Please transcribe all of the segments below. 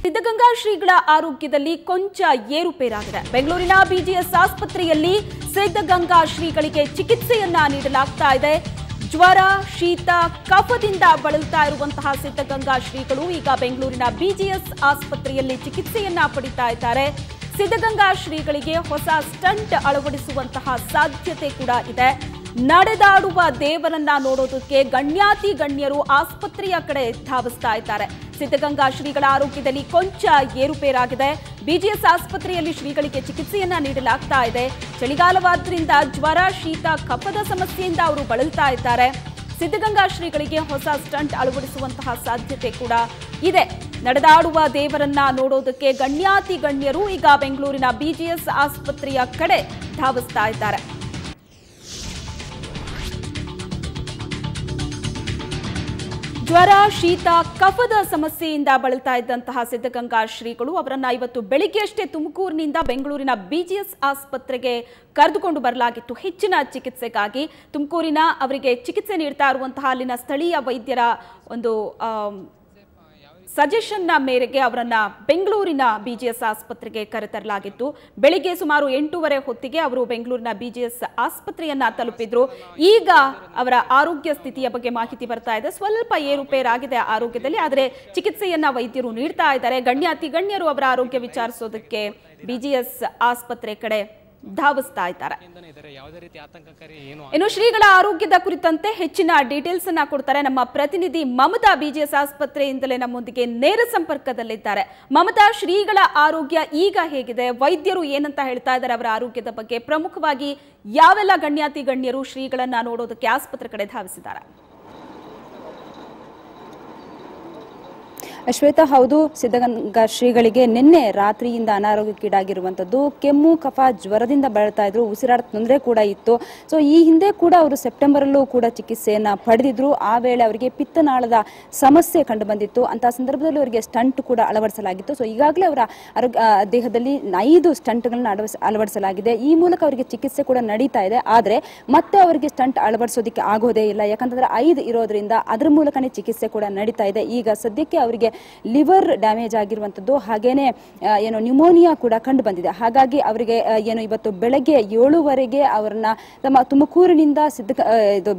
ಸಿದ್ಧಗಂಗಾ ಶ್ರೀಗಳ ಆರೋಗ್ಯದಲ್ಲಿ ಕೊಂಚ ಏರುಪೇರಾಗಿದೆ. ಬೆಂಗಳೂರಿನ ಬಿಜಿಎಸ್ ಆಸ್ಪತ್ರೆಯಲ್ಲಿ ಸಿದ್ಧಗಂಗಾ ಶ್ರೀಗಳಿಗೆ ಚಿಕಿತ್ಸೆಯನ್ನ ನೀಡಲಾಗ್ತಾ ಇದೆ. ಜ್ವರ, ಶೀತ, ಕಫದಿಂದ ಬಳಲ್ತಾ ಇರುವಂತಹ ಸಿದ್ಧಗಂಗಾ ಶ್ರೀಗಳು ಈಗ ಬೆಂಗಳೂರಿನ ಬಿಜಿಎಸ್ ಆಸ್ಪತ್ರೆಯಲ್ಲಿ ಚಿಕಿತ್ಸೆಯನ್ನ ಪಡಿತಾ ಇದ್ದಾರೆ. ಸಿದ್ಧಗಂಗಾ ಶ್ರೀಗಳಿಗೆ ಹೊಸ ಸ್ಟಂಟ್ ಅಳವಡಿಸುವಂತಹ ಸಾಧ್ಯತೆ ಕೂಡ ಇದೆ. ನಡೆದಾಡುವ ದೇವರನ್ನ ನೋಡೋದಕ್ಕೆ ಗಣ್ಯಾತಿ ಗಣ್ಯರು ಆಸ್ಪತ್ರೆಯ ಕಡೆ ಧಾವಿಸ್ತಾ ಇದ್ದಾರೆ. ಸಿದ್ಧಗಂಗಾ ಶ್ರೀಗಳ ಆರೋಗ್ಯದಲ್ಲಿ ಕೊಂಚ ಏರುಪೇರಾಗಿದೆ. ಬಿಜಿಎಸ್ ಆಸ್ಪತ್ರೆಯಲ್ಲಿ ಶ್ರೀಗಳಿಗೆ ಚಿಕಿತ್ಸೆಯನ್ನ ನೀಡಲಾಗ್ತಾ ಇದೆ. ಚಳಿಗಾಲವಾದ್ರಿಂದ ಜ್ವರ, ಶೀತ, ಕಫದ ಸಮಸ್ಯೆಯಿಂದ ಅವರು ಬಳಲ್ತಾ ಇದ್ದಾರೆ. ಸಿದ್ಧಗಂಗಾ ಶ್ರೀಗಳಿಗೆ ಹೊಸ ಸ್ಟಂಟ್ ಅಳವಡಿಸುವಂತಹ ಸಾಧ್ಯತೆ ಕೂಡ ಇದೆ. ನಡೆದಾಡುವ ದೇವರನ್ನ ನೋಡೋದಕ್ಕೆ ಗಣ್ಯಾತಿ ಗಣ್ಯರು ಈಗ ಬೆಂಗಳೂರಿನ ಬಿಜಿಎಸ್ ಆಸ್ಪತ್ರೆಯ ಕಡೆ ಧಾವಿಸ್ತಾ ಇದ್ದಾರೆ. ಜ್ವರ, ಶೀತ, ಕಫದ ಸಮಸ್ಯೆಯಿಂದ ಬಳಲ್ತಾ ಇದ್ದಂತಹ ಸಿದ್ಧಗಂಗಾ ಶ್ರೀಗಳು ಅವರನ್ನ ಇವತ್ತು ಬೆಳಿಗ್ಗೆಯಷ್ಟೇ ತುಮಕೂರಿನಿಂದ ಬೆಂಗಳೂರಿನ ಬಿಜಿಎಸ್ ಆಸ್ಪತ್ರೆಗೆ ಕರೆದುಕೊಂಡು ಬರಲಾಗಿತ್ತು ಹೆಚ್ಚಿನ ಚಿಕಿತ್ಸೆಗಾಗಿ. ತುಮಕೂರಿನ ಅವರಿಗೆ ಚಿಕಿತ್ಸೆ ನೀಡ್ತಾ ಇರುವಂತಹ ಅಲ್ಲಿನ ಸ್ಥಳೀಯ ವೈದ್ಯರ ಒಂದು ಸಜೆಷನ್ನ ಮೇರೆಗೆ ಅವರನ್ನ ಬೆಂಗಳೂರಿನ ಬಿಜಿಎಸ್ ಆಸ್ಪತ್ರೆಗೆ ಕರೆತರಲಾಗಿತ್ತು. ಬೆಳಿಗ್ಗೆ ಸುಮಾರು 8:30 ಹೊತ್ತಿಗೆ ಅವರು ಬೆಂಗಳೂರಿನ ಬಿಜಿಎಸ್ ಆಸ್ಪತ್ರೆಯನ್ನ ತಲುಪಿದ್ರು. ಈಗ ಅವರ ಆರೋಗ್ಯ ಸ್ಥಿತಿಯ ಬಗ್ಗೆ ಮಾಹಿತಿ ಬರ್ತಾ ಇದೆ. ಸ್ವಲ್ಪ ಏರುಪೇರಾಗಿದೆ ಆರೋಗ್ಯದಲ್ಲಿ, ಆದರೆ ಚಿಕಿತ್ಸೆಯನ್ನ ವೈದ್ಯರು ನೀಡ್ತಾ ಇದ್ದಾರೆ. ಗಣ್ಯಾತಿ ಗಣ್ಯರು ಅವರ ಆರೋಗ್ಯ ವಿಚಾರಿಸೋದಕ್ಕೆ ಬಿಜಿಎಸ್ ಆಸ್ಪತ್ರೆ ಕಡೆ ಧಾವಿಸ್ತಾ ಇದ್ದಾರೆ. ಇನ್ನು ಶ್ರೀಗಳ ಆರೋಗ್ಯದ ಕುರಿತಂತೆ ಹೆಚ್ಚಿನ ಡೀಟೇಲ್ಸ್ ಅನ್ನ ಕೊಡ್ತಾರೆ ನಮ್ಮ ಪ್ರತಿನಿಧಿ ಮಮತಾ. ಬಿಜಿಎಸ್ ಆಸ್ಪತ್ರೆಯಿಂದಲೇ ನಮ್ಮೊಂದಿಗೆ ನೇರ ಸಂಪರ್ಕದಲ್ಲಿದ್ದಾರೆ. ಮಮತಾ, ಶ್ರೀಗಳ ಆರೋಗ್ಯ ಈಗ ಹೇಗಿದೆ? ವೈದ್ಯರು ಏನಂತ ಹೇಳ್ತಾ ಇದ್ದಾರೆ ಅವರ ಆರೋಗ್ಯದ ಬಗ್ಗೆ? ಪ್ರಮುಖವಾಗಿ ಯಾವೆಲ್ಲ ಗಣ್ಯಾತಿ ಗಣ್ಯರು ಶ್ರೀಗಳನ್ನ ನೋಡೋದಕ್ಕೆ ಆಸ್ಪತ್ರೆ ಕಡೆ ಧಾವಿಸಿದ್ದಾರೆ? ಶ್ವೇತಾ, ಹೌದು, ಸಿದ್ಧಗಂಗಾ ಶ್ರೀಗಳಿಗೆ ನಿನ್ನೆ ರಾತ್ರಿಯಿಂದ ಅನಾರೋಗ್ಯಕ್ಕೀಡಾಗಿರುವಂತದ್ದು. ಕೆಮ್ಮು, ಕಫ, ಜ್ವರದಿಂದ ಬಳಲ್ತಾ ಇದ್ರು. ಉಸಿರಾಟ ತೊಂದರೆ ಕೂಡ ಇತ್ತು. ಸೊ ಈ ಹಿಂದೆ ಕೂಡ ಅವರು ಸೆಪ್ಟೆಂಬರ್ ಅಲ್ಲೂ ಕೂಡ ಚಿಕಿತ್ಸೆಯನ್ನ ಪಡೆದಿದ್ರು. ಆ ವೇಳೆ ಅವರಿಗೆ ಪಿತ್ತನಾಳದ ಸಮಸ್ಯೆ ಕಂಡು ಬಂದಿತ್ತು. ಅಂತ ಸಂದರ್ಭದಲ್ಲಿ ಅವರಿಗೆ ಸ್ಟಂಟ್ ಕೂಡ ಅಳವಡಿಸಲಾಗಿತ್ತು. ಸೊ ಈಗಾಗಲೇ ಅವರ ದೇಹದಲ್ಲಿ 5 ಸ್ಟಂಟ್ಗಳನ್ನ ಅಳವಡಿಸಲಾಗಿದೆ. ಈ ಮೂಲಕ ಅವರಿಗೆ ಚಿಕಿತ್ಸೆ ಕೂಡ ನಡೀತಾ ಇದೆ. ಆದ್ರೆ ಮತ್ತೆ ಅವರಿಗೆ ಸ್ಟಂಟ್ ಅಳವಡಿಸೋದಕ್ಕೆ ಆಗೋದೇ ಇಲ್ಲ. ಯಾಕಂತಂದ್ರೆ 5 ಇರೋದ್ರಿಂದ ಅದ್ರ ಮೂಲಕನೇ ಚಿಕಿತ್ಸೆ ಕೂಡ ನಡೀತಾ ಇದೆ. ಈಗ ಸದ್ಯಕ್ಕೆ ಅವರಿಗೆ ಲಿವರ್ ಡ್ಯಾಮೇಜ್ ಆಗಿರುವಂತದ್ದು, ಹಾಗೇನೆ ನ್ಯೂಮೋನಿಯಾ ಕೂಡ ಕಂಡು ಬಂದಿದೆ. ಹಾಗಾಗಿ ಅವರಿಗೆ ಇವತ್ತು ಬೆಳಗ್ಗೆ 7:00 ಅವರನ್ನ ತಮ್ಮ ತುಮಕೂರಿನಿಂದ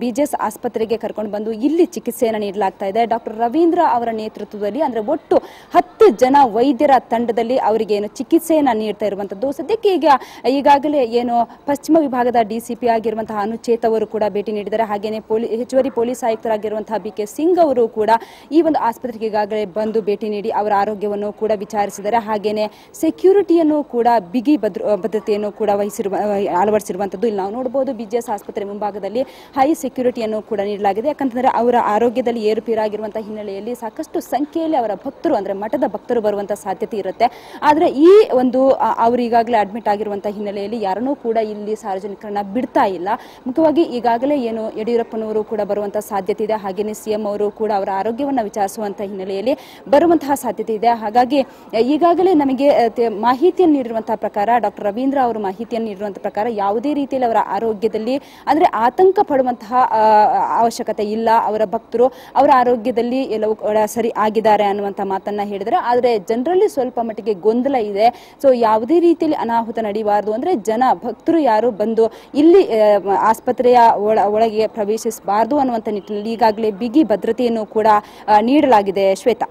ಬಿಜಿಎಸ್ ಆಸ್ಪತ್ರೆಗೆ ಕರ್ಕೊಂಡು ಬಂದು ಇಲ್ಲಿ ಚಿಕಿತ್ಸೆಯನ್ನು ನೀಡಲಾಗ್ತಾ ಇದೆ. ಡಾಕ್ಟರ್ ರವೀಂದ್ರ ಅವರ ನೇತೃತ್ವದಲ್ಲಿ, ಅಂದ್ರೆ ಒಟ್ಟು 10 ಜನ ವೈದ್ಯರ ತಂಡದಲ್ಲಿ ಅವರಿಗೆ ಚಿಕಿತ್ಸೆಯನ್ನ ನೀಡ್ತಾ ಇರುವಂತದ್ದು. ಸದ್ಯಕ್ಕೆ ಈಗಾಗಲೇ ಪಶ್ಚಿಮ ವಿಭಾಗದ ಡಿಸಿಪಿ ಆಗಿರುವಂತಹ ಅನುಚೇತ್ ಅವರು ಕೂಡ ಭೇಟಿ ನೀಡಿದ್ದಾರೆ. ಹಾಗೇನೆ ಹೆಚ್ಚುವರಿ ಪೊಲೀಸ್ ಆಯುಕ್ತರಾಗಿರುವಂತಹ ಬಿಕೆ ಸಿಂಗ್ ಅವರು ಕೂಡ ಈ ಒಂದು ಆಸ್ಪತ್ರೆಗೆ ಈಗಾಗಲೇ ಬಂದು ಭೇಟಿ ನೀಡಿ ಅವರ ಆರೋಗ್ಯವನ್ನು ಕೂಡ ವಿಚಾರಿಸಿದ್ದಾರೆ. ಹಾಗೇನೆ ಸೆಕ್ಯೂರಿಟಿಯನ್ನು ಕೂಡ ಬಿಗಿ ಭದ್ರತೆಯನ್ನು ಕೂಡ ಅಳವಡಿಸಿರುವಂತದ್ದು ಇಲ್ಲಿ ನಾವು ನೋಡಬಹುದು. ಬಿಜಿಎಸ್ ಆಸ್ಪತ್ರೆ ಮುಂಭಾಗದಲ್ಲಿ ಹೈ ಸೆಕ್ಯೂರಿಟಿಯನ್ನು ಕೂಡ ನೀಡಲಾಗಿದೆ. ಯಾಕಂತಂದ್ರೆ ಅವರ ಆರೋಗ್ಯದಲ್ಲಿ ಏರುಪೇರಾಗಿರುವಂತಹ ಹಿನ್ನೆಲೆಯಲ್ಲಿ ಸಾಕಷ್ಟು ಸಂಖ್ಯೆಯಲ್ಲಿ ಅವರ ಭಕ್ತರು, ಅಂದ್ರೆ ಮಠದ ಭಕ್ತರು ಬರುವಂತಹ ಸಾಧ್ಯತೆ ಇರುತ್ತೆ. ಆದ್ರೆ ಈ ಒಂದು ಅವರು ಈಗಾಗಲೇ ಅಡ್ಮಿಟ್ ಆಗಿರುವಂತಹ ಹಿನ್ನೆಲೆಯಲ್ಲಿ ಯಾರನ್ನೂ ಕೂಡ ಇಲ್ಲಿ ಸಾರ್ವಜನಿಕರನ್ನ ಬಿಡ್ತಾ ಇಲ್ಲ. ಮುಖ್ಯವಾಗಿ ಈಗಾಗಲೇ ಯಡಿಯೂರಪ್ಪನವರು ಕೂಡ ಬರುವಂತಹ ಸಾಧ್ಯತೆ ಇದೆ. ಹಾಗೇನೆ ಸಿಎಂ ಅವರು ಕೂಡ ಅವರ ಆರೋಗ್ಯವನ್ನ ವಿಚಾರಿಸುವಂತಹ ಹಿನ್ನೆಲೆಯಲ್ಲಿ ಬರುವಂತಹ ಸಾಧ್ಯತೆ ಇದೆ. ಹಾಗಾಗಿ ಈಗಾಗಲೇ ನಮಗೆ ಮಾಹಿತಿಯನ್ನು ನೀಡಿರುವಂತಹ ಪ್ರಕಾರ, ಡಾಕ್ಟರ್ ರವೀಂದ್ರ ಅವರು ಮಾಹಿತಿಯನ್ನು ನೀಡಿರುವಂತಹ ಪ್ರಕಾರ ಯಾವುದೇ ರೀತಿಯಲ್ಲಿ ಅವರ ಆರೋಗ್ಯದಲ್ಲಿ ಅಂದ್ರೆ ಆತಂಕ ಪಡುವಂತಹ ಅವಶ್ಯಕತೆ ಇಲ್ಲ. ಅವರ ಭಕ್ತರು ಅವರ ಆರೋಗ್ಯದಲ್ಲಿ ಎಲ್ಲವೂ ಸರಿ ಆಗಿದ್ದಾರೆ ಅನ್ನುವಂತಹ ಮಾತನ್ನ ಹೇಳಿದರೆ, ಆದ್ರೆ ಜನರಲ್ಲಿ ಸ್ವಲ್ಪ ಮಟ್ಟಿಗೆ ಗೊಂದಲ ಇದೆ. ಸೊ ಯಾವುದೇ ರೀತಿಯಲ್ಲಿ ಅನಾಹುತ ನಡೆಯಬಾರದು, ಅಂದ್ರೆ ಭಕ್ತರು ಯಾರು ಬಂದು ಇಲ್ಲಿ ಆಸ್ಪತ್ರೆಯ ಒಳಗೆ ಪ್ರವೇಶಿಸಬಾರದು ಅನ್ನುವಂಥ ನಿಟ್ಟಿನಲ್ಲಿ ಈಗಾಗಲೇ ಬಿಗಿ ಭದ್ರತೆಯನ್ನು ಕೂಡ ನೀಡಲಾಗಿದೆ. ಶ್ವೇತಾ,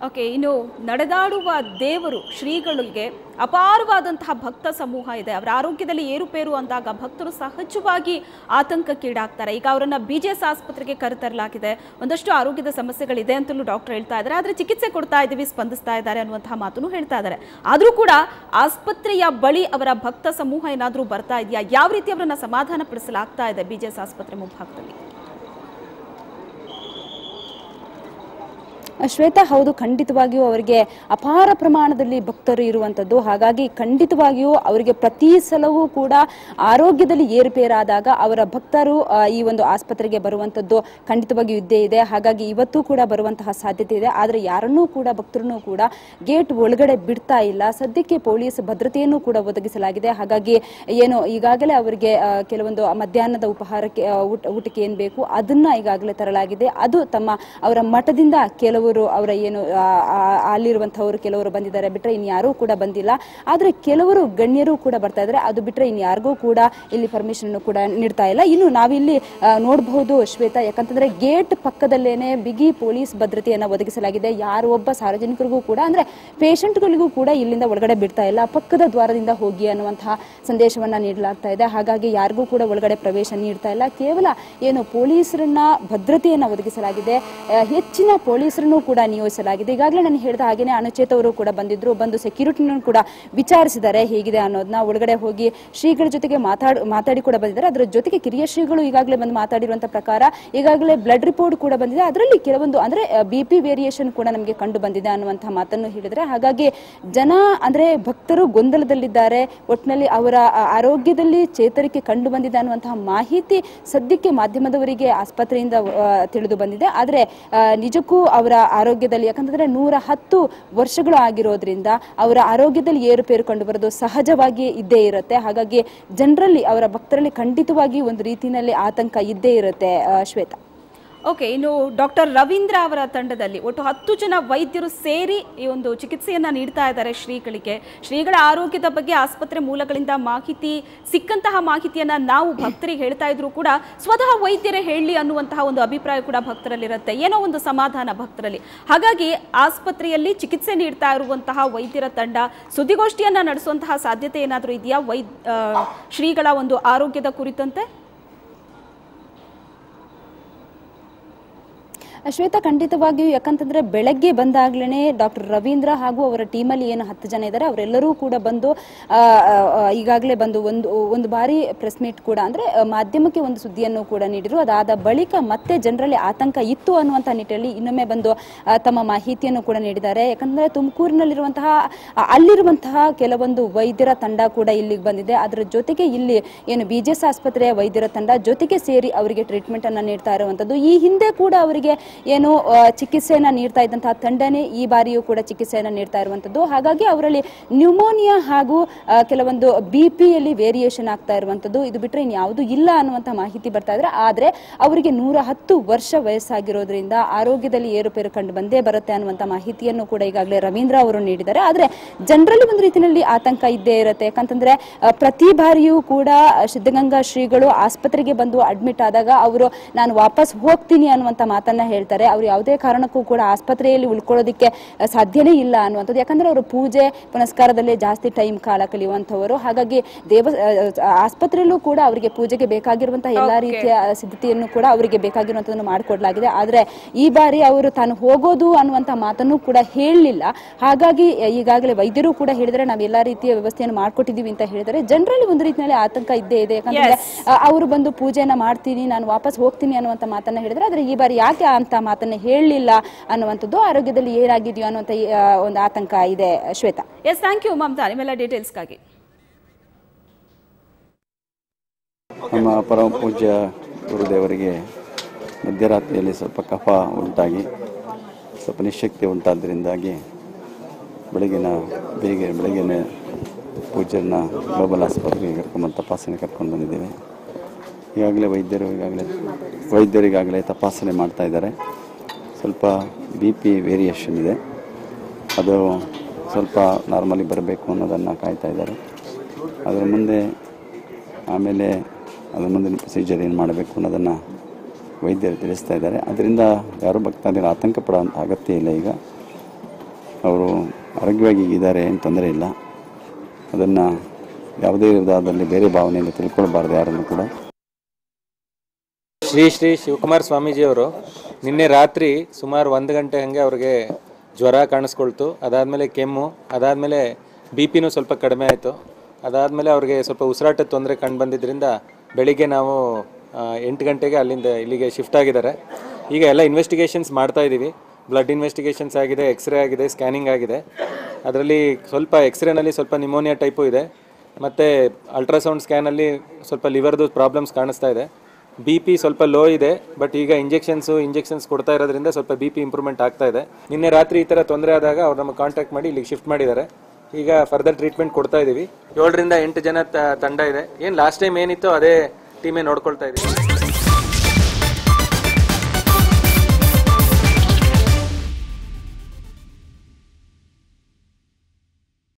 ಓಕೆ, ಇನ್ನು ನಡೆದಾಡುವ ದೇವರು ಶ್ರೀಗಳಿಗೆ ಅಪಾರವಾದಂತಹ ಭಕ್ತ ಸಮೂಹ ಇದೆ. ಅವರ ಆರೋಗ್ಯದಲ್ಲಿ ಏರುಪೇರು ಅಂದಾಗ ಭಕ್ತರು ಸಹಜವಾಗಿ ಆತಂಕಕ್ಕೀಡಾಗ್ತಾರೆ. ಈಗ ಅವರನ್ನ ಬಿಜಿಎಸ್ ಆಸ್ಪತ್ರೆಗೆ ಕರೆತರಲಾಗಿದೆ. ಒಂದಷ್ಟು ಆರೋಗ್ಯದ ಸಮಸ್ಯೆಗಳಿದೆ ಅಂತಲೂ ಡಾಕ್ಟರ್ ಹೇಳ್ತಾ ಇದ್ದಾರೆ. ಆದರೆ ಚಿಕಿತ್ಸೆ ಕೊಡ್ತಾ ಇದ್ದೀವಿ, ಸ್ಪಂದಿಸ್ತಾ ಇದ್ದಾರೆ ಅನ್ನುವಂತಹ ಮಾತನ್ನು ಹೇಳ್ತಾ ಇದ್ದಾರೆ. ಆದರೂ ಕೂಡ ಆಸ್ಪತ್ರೆಯ ಬಳಿ ಅವರ ಭಕ್ತ ಸಮೂಹ ಏನಾದರೂ ಬರ್ತಾ ಇದೆಯಾ? ಯಾವ ರೀತಿ ಅವರನ್ನ ಸಮಾಧಾನ ಪಡಿಸಲಾಗ್ತಾ ಇದೆ ಬಿಜಿಎಸ್ ಆಸ್ಪತ್ರೆ ಮುಂಭಾಗದಲ್ಲಿ? ಶ್ವೇತಾ, ಹೌದು, ಖಂಡಿತವಾಗಿಯೂ ಅವರಿಗೆ ಅಪಾರ ಪ್ರಮಾಣದಲ್ಲಿ ಭಕ್ತರು ಇರುವಂತದ್ದು. ಹಾಗಾಗಿ ಖಂಡಿತವಾಗಿಯೂ ಅವರಿಗೆ ಪ್ರತಿ ಸಲವೂ ಕೂಡ ಆರೋಗ್ಯದಲ್ಲಿ ಏರುಪೇರಾದಾಗ ಅವರ ಭಕ್ತರು ಈ ಒಂದು ಆಸ್ಪತ್ರೆಗೆ ಬರುವಂತದ್ದು ಖಂಡಿತವಾಗಿಯೂ ಇದ್ದೇ ಇದೆ. ಹಾಗಾಗಿ ಇವತ್ತು ಕೂಡ ಬರುವಂತಹ ಸಾಧ್ಯತೆ ಇದೆ. ಆದರೆ ಯಾರನ್ನೂ ಕೂಡ ಭಕ್ತರನ್ನು ಕೂಡ ಗೇಟ್ ಒಳಗಡೆ ಬಿಡ್ತಾ ಇಲ್ಲ. ಸದ್ಯಕ್ಕೆ ಪೊಲೀಸ್ ಭದ್ರತೆಯನ್ನು ಕೂಡ ಒದಗಿಸಲಾಗಿದೆ. ಹಾಗಾಗಿ ಈಗಾಗಲೇ ಅವರಿಗೆ ಕೆಲವೊಂದು ಮಧ್ಯಾಹ್ನದ ಉಪಹಾರಕ್ಕೆ ಊಟಕ್ಕೆ ಏನ್ ಬೇಕು ಅದನ್ನ ಈಗಾಗಲೇ ತರಲಾಗಿದೆ. ಅದು ಅವರ ಮಠದಿಂದ ಕೆಲವು ಕೆಲವರು ಅವರ ಏನು ಅಲ್ಲಿರುವಂತಹವರು ಕೆಲವರು ಬಂದಿದ್ದಾರೆ, ಬಿಟ್ರೆ ಇನ್ಯಾರೂ ಕೂಡ ಬಂದಿಲ್ಲ. ಆದ್ರೆ ಕೆಲವರು ಗಣ್ಯರು ಕೂಡ ಬರ್ತಾ ಇದ್ದಾರೆ, ಅದು ಬಿಟ್ರೆ ಇನ್ಯಾರಿಗೂ ಕೂಡ ಇಲ್ಲಿ ಪರ್ಮಿಷನ್ ಕೂಡ ನೀಡ್ತಾ ಇಲ್ಲ. ಇನ್ನು ನಾವಿಲ್ಲಿ ನೋಡಬಹುದು ಶ್ವೇತಾ, ಯಾಕಂತಂದ್ರೆ ಗೇಟ್ ಪಕ್ಕದಲ್ಲೇನೆ ಬಿಗಿ ಪೊಲೀಸ್ ಭದ್ರತೆಯನ್ನ ಒದಗಿಸಲಾಗಿದೆ. ಯಾರು ಒಬ್ಬ ಸಾರ್ವಜನಿಕರಿಗೂ ಕೂಡ ಅಂದ್ರೆ ಪೇಷಂಟ್ಗಳಿಗೂ ಕೂಡ ಇಲ್ಲಿಂದ ಒಳಗಡೆ ಬಿಡ್ತಾ ಇಲ್ಲ, ಪಕ್ಕದ ದ್ವಾರದಿಂದ ಹೋಗಿ ಅನ್ನುವಂತಹ ಸಂದೇಶವನ್ನ ನೀಡಲಾಗ್ತಾ ಇದೆ. ಹಾಗಾಗಿ ಯಾರಿಗೂ ಕೂಡ ಒಳಗಡೆ ಪ್ರವೇಶ ನೀಡ್ತಾ ಇಲ್ಲ. ಕೇವಲ ಏನು ಪೊಲೀಸರನ್ನ ಭದ್ರತೆಯನ್ನ ಒದಗಿಸಲಾಗಿದೆ, ಹೆಚ್ಚಿನ ಪೊಲೀಸರನ್ನು ಕೂಡ ನಿಯೋಜಿಸಲಾಗಿದೆ. ಈಗಾಗಲೇ ನಾನು ಹೇಳಿದ ಹಾಗೇನೆ ಅನುಚೇತ್ ಅವರು ಕೂಡ ಬಂದಿದ್ರು, ಬಂದು ಸೆಕ್ಯೂರಿಟಿನ ಕೂಡ ವಿಚಾರಿಸಿದ್ದಾರೆ ಹೇಗಿದೆ ಅನ್ನೋದನ್ನ. ಒಳಗಡೆ ಹೋಗಿ ಶ್ರೀಗಳ ಜೊತೆಗೆ ಮಾತಾಡಿ ಕೂಡ ಬಂದಿದ್ದಾರೆ. ಅದರ ಜೊತೆಗೆ ಕಿರಿಯ ಶ್ರೀಗಳು ಈಗಾಗಲೇ ಬಂದು ಮಾತಾಡಿರುವಂತಹ ಪ್ರಕಾರ ಈಗಾಗಲೇ ಬ್ಲಡ್ ರಿಪೋರ್ಟ್ ಕೂಡ ಬಂದಿದೆ, ಅದರಲ್ಲಿ ಕೆಲವೊಂದು ಅಂದ್ರೆ BP ವೇರಿಯೇಷನ್ ಕೂಡ ನಮಗೆ ಕಂಡು ಬಂದಿದೆ ಅನ್ನುವಂತಹ ಮಾತನ್ನು ಹೇಳಿದ್ರೆ. ಹಾಗಾಗಿ ಜನ ಅಂದ್ರೆ ಭಕ್ತರು ಗೊಂದಲದಲ್ಲಿದ್ದಾರೆ. ಒಟ್ಟಿನಲ್ಲಿ ಅವರ ಆರೋಗ್ಯದಲ್ಲಿ ಚೇತರಿಕೆ ಕಂಡು ಬಂದಿದೆ ಅನ್ನುವಂತಹ ಮಾಹಿತಿ ಸದ್ಯಕ್ಕೆ ಮಾಧ್ಯಮದವರಿಗೆ ಆಸ್ಪತ್ರೆಯಿಂದ ತಿಳಿದು ಬಂದಿದೆ. ಆದ್ರೆ ನಿಜಕ್ಕೂ ಅವರ ಆರೋಗ್ಯದಲ್ಲಿ, ಯಾಕಂತಂದ್ರೆ 110 ವರ್ಷಗಳು ಆಗಿರೋದ್ರಿಂದ ಅವರ ಆರೋಗ್ಯದಲ್ಲಿ ಏರುಪೇರು ಕಂಡು ಬರೋದು ಸಹಜವಾಗಿ ಇದ್ದೇ ಇರುತ್ತೆ. ಹಾಗಾಗಿ ಜನರಲ್ಲಿ, ಅವರ ಭಕ್ತರಲ್ಲಿ ಖಂಡಿತವಾಗಿ ಒಂದು ರೀತಿಯಲ್ಲಿ ಆತಂಕ ಇದ್ದೇ ಇರುತ್ತೆ ಶ್ವೇತಾ. ಓಕೆ, ಇನ್ನು ಡಾಕ್ಟರ್ ರವೀಂದ್ರ ಅವರ ತಂಡದಲ್ಲಿ ಒಟ್ಟು 10 ಜನ ವೈದ್ಯರು ಸೇರಿ ಈ ಒಂದು ಚಿಕಿತ್ಸೆಯನ್ನ ನೀಡ್ತಾ ಇದ್ದಾರೆ ಶ್ರೀಗಳಿಗೆ. ಶ್ರೀಗಳ ಆರೋಗ್ಯದ ಬಗ್ಗೆ ಆಸ್ಪತ್ರೆ ಮೂಲಗಳಿಂದ ಮಾಹಿತಿ ಸಿಕ್ಕಂತಹ ಮಾಹಿತಿಯನ್ನ ನಾವು ಭಕ್ತರಿಗೆ ಹೇಳ್ತಾ ಇದ್ರು ಕೂಡ ಸ್ವತಃ ವೈದ್ಯರೇ ಹೇಳಿ ಅನ್ನುವಂತಹ ಒಂದು ಅಭಿಪ್ರಾಯ ಕೂಡ ಭಕ್ತರಲ್ಲಿರುತ್ತೆ, ಏನೋ ಒಂದು ಸಮಾಧಾನ ಭಕ್ತರಲ್ಲಿ. ಹಾಗಾಗಿ ಆಸ್ಪತ್ರೆಯಲ್ಲಿ ಚಿಕಿತ್ಸೆ ನೀಡ್ತಾ ಇರುವಂತಹ ವೈದ್ಯರ ತಂಡ ಸುದ್ದಿಗೋಷ್ಠಿಯನ್ನ ನಡೆಸುವಂತಹ ಸಾಧ್ಯತೆ ಏನಾದರೂ ಇದೆಯಾ ಶ್ರೀಗಳ ಒಂದು ಆರೋಗ್ಯದ ಕುರಿತಂತೆ? ಶ್ವೇತಾ, ಖಂಡಿತವಾಗಿಯೂ. ಯಾಕಂತಂದ್ರೆ ಬೆಳಗ್ಗೆ ಬಂದಾಗ್ಲೇ ಡಾಕ್ಟರ್ ರವೀಂದ್ರ ಹಾಗೂ ಅವರ ಟೀಮಲ್ಲಿ ಏನು 10 ಜನ ಇದ್ದಾರೆ ಅವರೆಲ್ಲರೂ ಕೂಡ ಬಂದು ಈಗಾಗಲೇ ಬಂದು ಒಂದು ಬಾರಿ ಪ್ರೆಸ್ ಮೀಟ್ ಕೂಡ ಅಂದ್ರೆ ಮಾಧ್ಯಮಕ್ಕೆ ಒಂದು ಸುದ್ದಿಯನ್ನು ಕೂಡ ನೀಡಿರು. ಅದಾದ ಬಳಿಕ ಮತ್ತೆ ಜನರಲ್ಲಿ ಆತಂಕ ಇತ್ತು ಅನ್ನುವಂಥ ನಿಟ್ಟಿನಲ್ಲಿ ಇನ್ನೊಮ್ಮೆ ಬಂದು ತಮ್ಮ ಮಾಹಿತಿಯನ್ನು ಕೂಡ ನೀಡಿದ್ದಾರೆ. ಯಾಕಂದ್ರೆ ತುಮಕೂರಿನಲ್ಲಿರುವಂತಹ ಅಲ್ಲಿರುವಂತಹ ಕೆಲವೊಂದು ವೈದ್ಯರ ತಂಡ ಕೂಡ ಇಲ್ಲಿಗೆ ಬಂದಿದೆ. ಅದರ ಜೊತೆಗೆ ಇಲ್ಲಿ ಏನು BGS ಆಸ್ಪತ್ರೆಯ ವೈದ್ಯರ ತಂಡ ಜೊತೆಗೆ ಸೇರಿ ಅವರಿಗೆ ಟ್ರೀಟ್ಮೆಂಟ್ ಅನ್ನ ನೀಡ್ತಾ ಇರುವಂತದ್ದು. ಈ ಹಿಂದೆ ಕೂಡ ಅವರಿಗೆ ಏನು ಚಿಕಿತ್ಸೆಯನ್ನ ನೀಡ್ತಾ ಇದ್ದಂತಹ ತಂಡನೇ ಈ ಬಾರಿಯೂ ಕೂಡ ಚಿಕಿತ್ಸೆಯನ್ನ ನೀಡ್ತಾ ಇರುವಂತದ್ದು. ಹಾಗಾಗಿ ಅವರಲ್ಲಿ ನ್ಯೂಮೋನಿಯಾ ಹಾಗೂ ಕೆಲವೊಂದು BP-ಯಲ್ಲಿ ವೇರಿಯೇಷನ್ ಆಗ್ತಾ ಇರುವಂತದ್ದು, ಇದು ಬಿಟ್ರೆ ಇನ್ಯಾವುದು ಇಲ್ಲ ಅನ್ನುವಂತ ಮಾಹಿತಿ ಬರ್ತಾ ಇದ್ರೆ. ಆದ್ರೆ ಅವರಿಗೆ 110 ವರ್ಷ ವಯಸ್ಸಾಗಿರೋದ್ರಿಂದ ಆರೋಗ್ಯದಲ್ಲಿ ಏರುಪೇರು ಕಂಡು ಬಂದೇ ಬರುತ್ತೆ ಅನ್ನುವಂತ ಮಾಹಿತಿಯನ್ನು ಕೂಡ ಈಗಾಗಲೇ ರವೀಂದ್ರ ಅವರು ನೀಡಿದ್ದಾರೆ. ಆದ್ರೆ ಜನರಲ್ಲಿ ಒಂದು ರೀತಿಯಲ್ಲಿ ಆತಂಕ ಇದ್ದೇ ಇರುತ್ತೆ. ಯಾಕಂತಂದ್ರೆ ಪ್ರತಿ ಬಾರಿಯೂ ಕೂಡ ಸಿದ್ಧಗಂಗಾ ಶ್ರೀಗಳು ಆಸ್ಪತ್ರೆಗೆ ಬಂದು ಅಡ್ಮಿಟ್ ಆದಾಗ ಅವರು ನಾನು ವಾಪಸ್ ಹೋಗ್ತೀನಿ ಅನ್ನುವಂತ ಮಾತನ್ನ ಹೇಳ್ತಾರೆ. ಅವ್ರು ಯಾವುದೇ ಕಾರಣಕ್ಕೂ ಕೂಡ ಆಸ್ಪತ್ರೆಯಲ್ಲಿ ಉಳ್ಕೊಳ್ಳೋದಕ್ಕೆ ಸಾಧ್ಯನೇ ಇಲ್ಲ ಅನ್ನುವಂಥದ್ದು. ಯಾಕಂದ್ರೆ ಅವರು ಪೂಜೆ ಪುನಸ್ಕಾರದಲ್ಲೇ ಜಾಸ್ತಿ ಟೈಮ್ ಕಾಲ ಕಳೆಯುವಂಥವರು. ಹಾಗಾಗಿ ಆಸ್ಪತ್ರೆಯಲ್ಲೂ ಕೂಡ ಅವರಿಗೆ ಪೂಜೆಗೆ ಬೇಕಾಗಿರುವಂತಹ ಎಲ್ಲಾ ರೀತಿಯ ಸಿದ್ಧತೆಯನ್ನು ಕೂಡ ಅವರಿಗೆ ಬೇಕಾಗಿರುವಂತದನ್ನು ಮಾಡಿಕೊಡ್ಲಾಗಿದೆ. ಆದ್ರೆ ಈ ಬಾರಿ ಅವರು ತಾನು ಹೋಗೋದು ಅನ್ನುವಂತ ಮಾತನ್ನು ಕೂಡ ಹೇಳಲಿಲ್ಲ. ಹಾಗಾಗಿ ಈಗಾಗಲೇ ವೈದ್ಯರು ಕೂಡ ಹೇಳಿದರೆ ನಾವು ಎಲ್ಲಾ ರೀತಿಯ ವ್ಯವಸ್ಥೆಯನ್ನು ಮಾಡ್ಕೊಟ್ಟಿದೀವಿ ಅಂತ ಹೇಳಿದರೆ ಜನರಲ್ಲಿ ಒಂದು ರೀತಿಯಲ್ಲಿ ಆತಂಕ ಇದ್ದೇ ಇದೆ. ಯಾಕಂದ್ರೆ ಅವರು ಬಂದು ಪೂಜೆಯನ್ನ ಮಾಡ್ತೀನಿ, ನಾನು ವಾಪಸ್ ಹೋಗ್ತೀನಿ ಅನ್ನುವಂತ ಮಾತನ್ನ ಹೇಳಿದ್ರೆ, ಆದ್ರೆ ಈ ಬಾರಿ ಯಾಕೆ ಅಂತ ಮಾತನ್ನ ಹೇಳಲಿಲ್ಲ ಅನ್ನುವಂಥದ್ದು, ಆರೋಗ್ಯದಲ್ಲಿ ಏನಾಗಿದೆಯೋ ಅನ್ನುವಂಥ ಒಂದು ಆತಂಕ ಇದೆ Shweta. Yes, thank you Mamata ನಿಮ್ಮೆಲ್ಲ ಡೀಟೇಲ್ಸ್ಗಾಗಿ. ನಮ್ಮ ಪರಮ ಪೂಜ್ಯ ಗುರುದೇವರಿಗೆ ಮಧ್ಯರಾತ್ರಿಯಲ್ಲಿ ಸ್ವಲ್ಪ ಕಫ ಉಂಟಾಗಿ ಸ್ವಲ್ಪ ನಿಶಕ್ತಿ ಉಂಟಾದ್ರಿಂದಾಗಿ ಬೆಳಗ್ಗೆ ಪೂಜ್ಯರನ್ನ ಗ್ಲೋಬಲ್ ಆಸ್ಪತ್ರೆಗೆ ಕರ್ಕೊಂಡು ತಪಾಸಣೆ ಕರ್ಕೊಂಡು ಬಂದಿದ್ದೇವೆ. ವೈದ್ಯರಿಗಾಗಲೇ ತಪಾಸಣೆ ಮಾಡ್ತಾ ಇದ್ದಾರೆ. ಸ್ವಲ್ಪ BP ವೇರಿಯೇಷನ್ ಇದೆ, ಅದು ಸ್ವಲ್ಪ ನಾರ್ಮಲಿ ಬರಬೇಕು ಅನ್ನೋದನ್ನು ಕಾಯ್ತಾ ಇದ್ದಾರೆ. ಅದರ ಮುಂದೆ ಮುಂದಿನ ಪ್ರೊಸೀಜರ್ ಏನು ಮಾಡಬೇಕು ಅನ್ನೋದನ್ನು ವೈದ್ಯರು ತಿಳಿಸ್ತಾ ಇದ್ದಾರೆ. ಅದರಿಂದ ಯಾರು ಭಕ್ತಾದಿಗಳು ಆತಂಕ ಪಡೋ ಅಗತ್ಯ ಇಲ್ಲ. ಈಗ ಅವರು ಆರೋಗ್ಯವಾಗಿ ಇದ್ದಾರೆ, ಏನು ತೊಂದರೆ ಇಲ್ಲ. ಅದನ್ನು ಯಾವುದೇ ವಿಧದಲ್ಲಿ ಬೇರೆ ಭಾವನೆಯಿಂದ ತಿಳ್ಕೊಳ್ಬಾರ್ದು ಯಾರನ್ನು ಕೂಡ. ಶ್ರೀ ಶಿವಕುಮಾರ್ ಸ್ವಾಮೀಜಿಯವರು ನಿನ್ನೆ ರಾತ್ರಿ ಸುಮಾರು 1 ಗಂಟೆ ಹಾಗೆ ಅವ್ರಿಗೆ ಜ್ವರ ಕಾಣಿಸ್ಕೊಳ್ತು. ಅದಾದಮೇಲೆ ಕೆಮ್ಮು, ಅದಾದಮೇಲೆ BP-ನೂ ಸ್ವಲ್ಪ ಕಡಿಮೆ ಆಯಿತು. ಅದಾದಮೇಲೆ ಅವ್ರಿಗೆ ಸ್ವಲ್ಪ ಉಸಿರಾಟದ ತೊಂದರೆ ಕಂಡು ಬಂದಿದ್ದರಿಂದ ಬೆಳಿಗ್ಗೆ ನಾವು 8 ಗಂಟೆಗೆ ಅಲ್ಲಿಂದ ಇಲ್ಲಿಗೆ ಶಿಫ್ಟ್ ಆಗಿದ್ದಾರೆ. ಈಗ ಎಲ್ಲ ಇನ್ವೆಸ್ಟಿಗೇಷನ್ಸ್ ಮಾಡ್ತಾ ಇದ್ದೀವಿ. ಬ್ಲಡ್ ಇನ್ವೆಸ್ಟಿಗೇಷನ್ಸ್ ಆಗಿದೆ, ಎಕ್ಸ್ರೇ ಆಗಿದೆ, ಸ್ಕ್ಯಾನಿಂಗ್ ಆಗಿದೆ. ಅದರಲ್ಲಿ ಸ್ವಲ್ಪ ಎಕ್ಸ್ರೇನಲ್ಲಿ ಸ್ವಲ್ಪ ನಿಮೋನಿಯಾ ಟೈಪು ಇದೆ, ಮತ್ತು ಅಲ್ಟ್ರಾಸೌಂಡ್ ಸ್ಕ್ಯಾನಲ್ಲಿ ಸ್ವಲ್ಪ ಲಿವರ್ದು ಪ್ರಾಬ್ಲಮ್ಸ್ ಕಾಣಿಸ್ತಾ ಇದೆ. BP ಸ್ವಲ್ಪ ಲೋ ಇದೆ, ಬಟ್ ಈಗ ಇಂಜೆಕ್ಷನ್ಸ್ ಕೊಡ್ತಾ ಇರೋದ್ರಿಂದ ಸ್ವಲ್ಪ BP ಇಂಪ್ರೂವ್ಮೆಂಟ್ ಆಗ್ತಾ ಇದೆ. ನಿನ್ನೆ ರಾತ್ರಿ ಈ ಥರ ತೊಂದರೆ ಆದಾಗ ಅವ್ರು ನಮಗೆ ಕಾಂಟ್ಯಾಕ್ಟ್ ಮಾಡಿ ಇಲ್ಲಿಗೆ ಶಿಫ್ಟ್ ಮಾಡಿದ್ದಾರೆ. ಈಗ ಫರ್ದರ್ ಟ್ರೀಟ್ಮೆಂಟ್ ಕೊಡ್ತಾ ಇದ್ದೀವಿ. 7 ರಿಂದ 8 ಜನ ತಂಡ ಇದೆ. ಏನು ಲಾಸ್ಟ್ ಟೈಮ್ ಏನಿತ್ತು ಅದೇ ಟೀಮೇ ನೋಡ್ಕೊಳ್ತಾ ಇದ್ದೀವಿ.